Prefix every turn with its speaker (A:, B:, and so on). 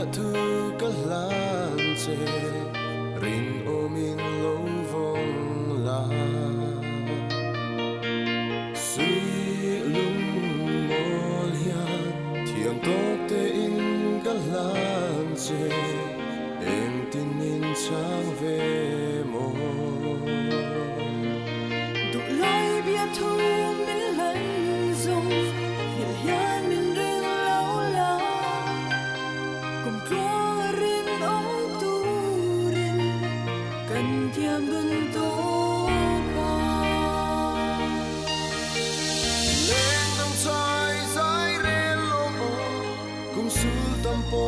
A: biahthu ka hlan che ring omin lo vong la suy lung mol hian thiang tok te in ka hlan che em tin in chang ve mo
B: du loi biahthu min hlan zawng hil hian min ring lo la kum tlong rin ong tu rin kan thiam bun to kha
A: lên dòng xoay dài rên lô kum sul tam po